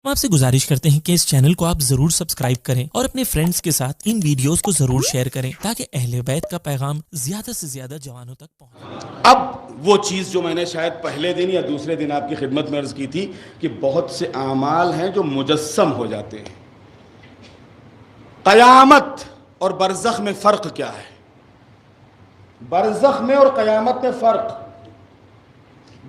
ہم آپ سے گزارش کرتے ہیں کہ اس چینل کو آپ ضرور سبسکرائب کریں اور اپنے فرینڈز کے ساتھ ان ویڈیوز کو ضرور شیئر کریں تاکہ اہل بیت کا پیغام زیادہ سے زیادہ جوانوں تک پہنچے۔ اب وہ چیز جو میں نے شاید پہلے دن یا دوسرے دن آپ کی خدمت میں عرض کی تھی کہ بہت سے اعمال ہیں جو مجسم ہو جاتے ہیں۔ قیامت اور برزخ میں فرق کیا ہے؟ برزخ میں اور قیامت میں فرق،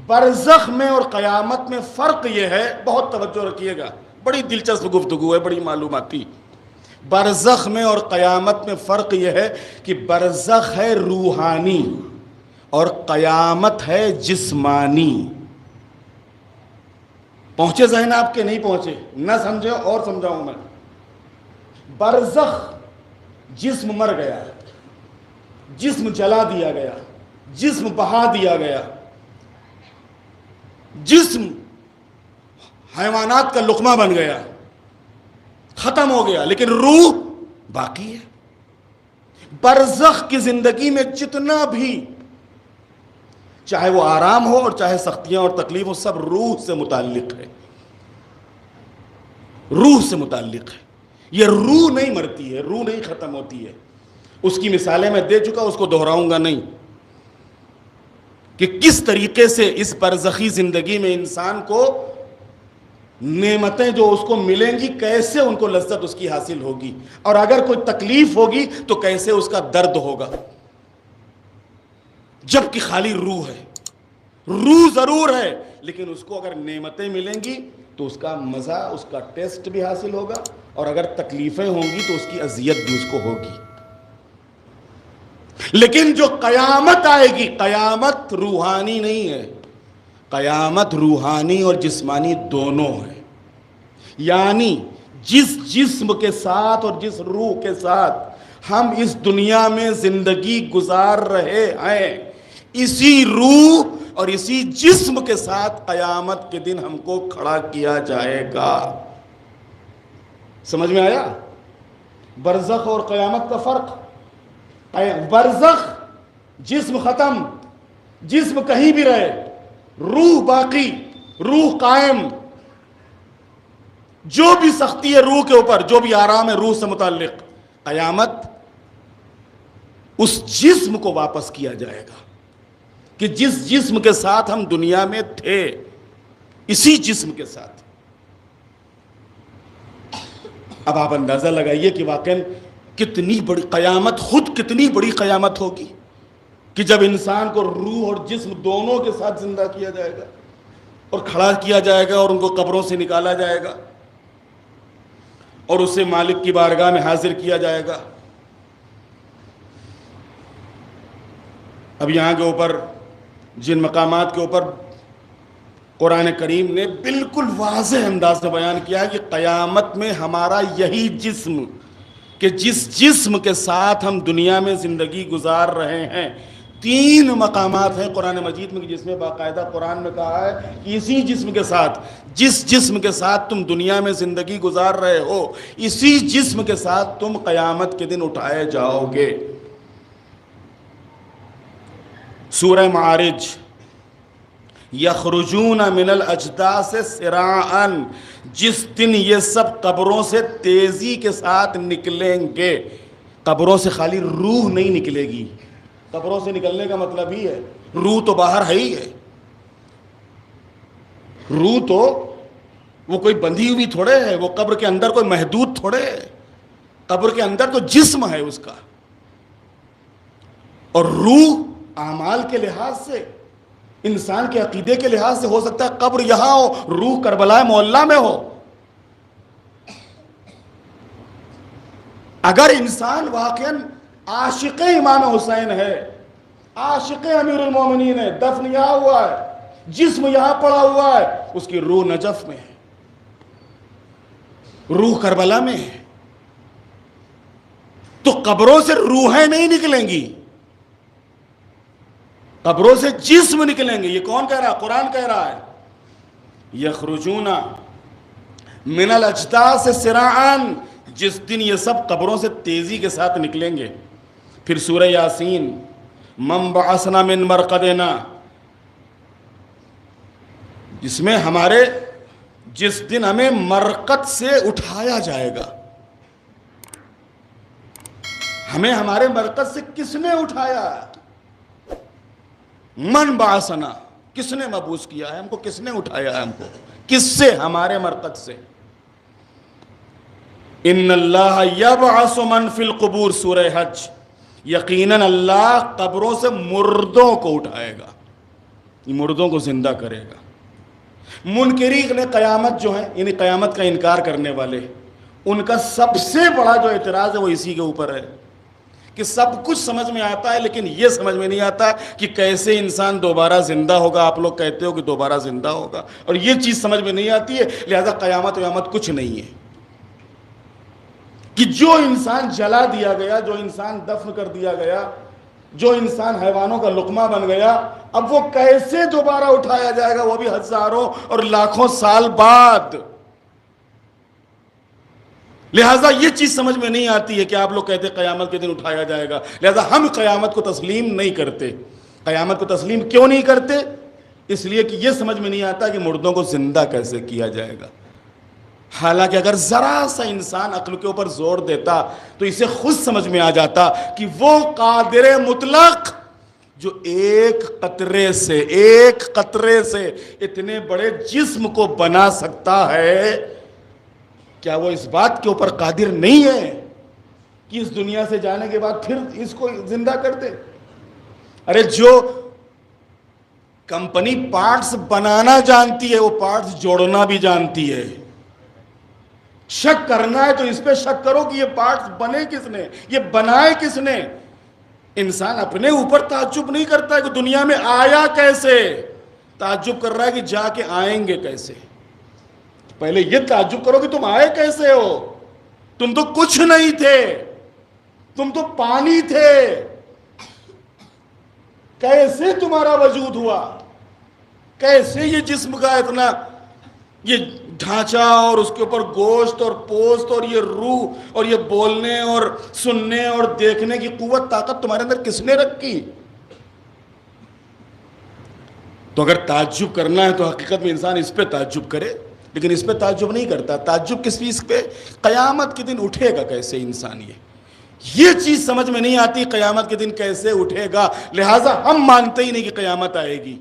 برزخ میں اور قیامت میں فرق یہ ہے، بہت توجہ رکھیے گا، بڑی دلچسپ گفتگو ہے، بڑی معلوماتی۔ برزخ میں اور قیامت میں فرق یہ ہے کہ برزخ ہے روحانی اور قیامت ہے جسمانی۔ پہنچے ذہن آپ کے؟ نہیں پہنچے؟ نہ سمجھے اور سمجھاؤں میں۔ برزخ جسم مر گیا، جسم جلا دیا گیا، جسم بہا دیا گیا، جسم حیوانات کا لقمہ بن گیا، ختم ہو گیا، لیکن روح باقی ہے۔ برزخ کی زندگی میں جتنا بھی، چاہے وہ آرام ہو اور چاہے سختیاں اور تکلیف ہو، سب روح سے متعلق ہے، روح سے متعلق ہے۔ یہ روح نہیں مرتی ہے، روح نہیں ختم ہوتی ہے۔ اس کی مثالیں میں دے چکا، اس کو دہراؤں گا نہیں کہ کس طریقے سے اس برزخی زندگی میں انسان کو نعمتیں جو اس کو ملیں گی کیسے ان کو لذت اس کی حاصل ہوگی، اور اگر کوئی تکلیف ہوگی تو کیسے اس کا درد ہوگا، جبکہ خالی روح ہے۔ روح ضرور ہے لیکن اس کو اگر نعمتیں ملیں گی تو اس کا مزہ، اس کا ٹیسٹ بھی حاصل ہوگا، اور اگر تکلیفیں ہوں گی تو اس کی اذیت بھی اس کو ہوگی۔ لیکن جو قیامت آئے گی، قیامت روحانی نہیں ہے، قیامت روحانی اور جسمانی دونوں ہے۔ یعنی جس جسم کے ساتھ اور جس روح کے ساتھ ہم اس دنیا میں زندگی گزار رہے ہیں، اسی روح اور اسی جسم کے ساتھ قیامت کے دن ہم کو کھڑا کیا جائے گا۔ سمجھ میں آیا؟ برزخ اور قیامت کا فرق۔ برزخ جسم ختم، جسم کہیں بھی رہے، روح باقی، روح قائم۔ جو بھی سختی ہے روح کے اوپر، جو بھی آرام ہے روح سے متعلق۔ قیامت اس جسم کو واپس کیا جائے گا کہ جس جسم کے ساتھ ہم دنیا میں تھے، اسی جسم کے ساتھ۔ اب آپ اندازہ لگائیے کہ واقعاً کتنی بڑی قیامت، خود کتنی بڑی قیامت ہوگی کہ جب انسان کو روح اور جسم دونوں کے ساتھ زندہ کیا جائے گا اور کھڑا کیا جائے گا اور ان کو قبروں سے نکالا جائے گا اور اسے مالک کی بارگاہ میں حاضر کیا جائے گا۔ اب یہاں کے اوپر جن مقامات کے اوپر قرآن کریم نے بالکل واضح انداز میں بیان کیا ہے کہ قیامت میں ہمارا یہی جسم، کہ جس جسم کے ساتھ ہم دنیا میں زندگی گزار رہے ہیں، 3 مقامات ہیں قرآن مجید میں جس میں باقاعدہ قرآن نے کہا ہے کہ اسی جسم کے ساتھ، جس جسم کے ساتھ تم دنیا میں زندگی گزار رہے ہو، اسی جسم کے ساتھ تم قیامت کے دن اٹھائے جاؤ گے۔ سورہ معارج، یخرجون من الاجداث سراعا، جس دن یہ سب قبروں سے تیزی کے ساتھ نکلیں گے۔ قبروں سے خالی روح نہیں نکلے گی، قبروں سے نکلنے کا مطلب ہی ہے روح تو باہر ہے ہی ہے۔ روح تو وہ کوئی بندھی ہوئی تھوڑے ہے، وہ قبر کے اندر کوئی محدود تھوڑے ہے، قبر کے اندر تو جسم ہے اس کا۔ اور روح اعمال کے لحاظ سے، انسان کے عقیدے کے لحاظ سے ہو سکتا ہے قبر یہاں ہو، روح کربلا معلیٰ میں ہو۔ اگر انسان واقعاً عاشق امام حسین ہے، عاشق امیر المومنین ہے، دفن یہاں ہوا ہے، جسم یہاں پڑا ہوا ہے، اس کی روح نجف میں ہے، روح کربلا میں ہے، تو قبروں سے روحیں نہیں نکلیں گی، قبروں سے جسم نکلیں گے۔ یہ کون کہہ رہا ہے؟ قرآن کہہ رہا ہے یخرجون من الاجداث سراعا، جس دن یہ سب قبروں سے تیزی کے ساتھ نکلیں گے۔ پھر سورہ یاسین، من بعثنا من مرقدنا، جس میں ہمارے جس دن ہمیں مرقد سے اٹھایا جائے گا. ہمیں ہمارے مرقد سے کس نے اٹھایا؟ من بعثنا، کس نے مبعوث کیا ہے ہم کو؟ کس نے اٹھایا ہے ہم کو؟ کس سے؟ ہمارے مرقد سے. ان اللہ یبعث من فی القبور، سورہ حج. یقیناً اللہ قبروں سے مردوں کو اٹھائے گا، مردوں کو زندہ کرے گا. منکرین نے قیامت جو ہے، یعنی قیامت کا انکار کرنے والے، ان کا سب سے بڑا جو اعتراض ہے وہ اسی کے اوپر ہے کہ سب کچھ سمجھ میں آتا ہے لیکن یہ سمجھ میں نہیں آتا کہ کیسے انسان دوبارہ زندہ ہوگا. آپ لوگ کہتے ہو کہ دوبارہ زندہ ہوگا، اور یہ چیز سمجھ میں نہیں آتی ہے، لہذا قیامت کچھ نہیں ہے. کہ جو انسان جلا دیا گیا، جو انسان دفن کر دیا گیا، جو انسان حیوانوں کا لقمہ بن گیا، اب وہ کیسے دوبارہ اٹھایا جائے گا؟ وہ بھی ہزاروں اور لاکھوں سال بعد. لہٰذا یہ چیز سمجھ میں نہیں آتی ہے کہ آپ لوگ کہتے قیامت کے دن اٹھایا جائے گا. لہٰذا ہم قیامت کو تسلیم نہیں کرتے. قیامت کو تسلیم کیوں نہیں کرتے؟ اس لیے کہ یہ سمجھ میں نہیں آتا کہ مردوں کو زندہ کیسے کیا جائے گا. حالانکہ اگر ذرا سا انسان عقل کے اوپر زور دیتا تو اسے خود سمجھ میں آ جاتا کہ وہ قادر مطلق جو ایک قطرے سے اتنے بڑے جسم کو بنا سکتا ہے، کیا وہ اس بات کے اوپر قادر نہیں ہے کہ اس دنیا سے جانے کے بعد پھر اس کو زندہ کر دے؟ ارے جو کمپنی پارٹس بنانا جانتی ہے وہ پارٹس جوڑنا بھی جانتی ہے. شک کرنا ہے تو اس پہ شک کرو کہ یہ پارٹس بنے کس نے، یہ بنائے کس نے. انسان اپنے اوپر تعجب نہیں کرتا ہے کہ دنیا میں آیا کیسے، تعجب کر رہا ہے کہ جا کے آئیں گے کیسے. پہلے یہ تعجب کرو کہ تم آئے کیسے ہو. تم تو کچھ نہیں تھے، تم تو پانی تھے. کیسے تمہارا وجود ہوا؟ کیسے یہ جسم کا اتنا یہ ڈھانچہ اور اس کے اوپر گوشت اور پوست اور یہ روح اور یہ بولنے اور سننے اور دیکھنے کی قوت طاقت تمہارے اندر کس نے رکھی؟ تو اگر تعجب کرنا ہے تو حقیقت میں انسان اس پہ تعجب کرے، لیکن اس پہ تعجب نہیں کرتا. تعجب کس چیز پہ؟ قیامت کے دن اٹھے گا کیسے انسان. یہ چیز سمجھ میں نہیں آتی قیامت کے دن کیسے اٹھے گا، لہٰذا ہم مانتے ہی نہیں کہ قیامت آئے گی.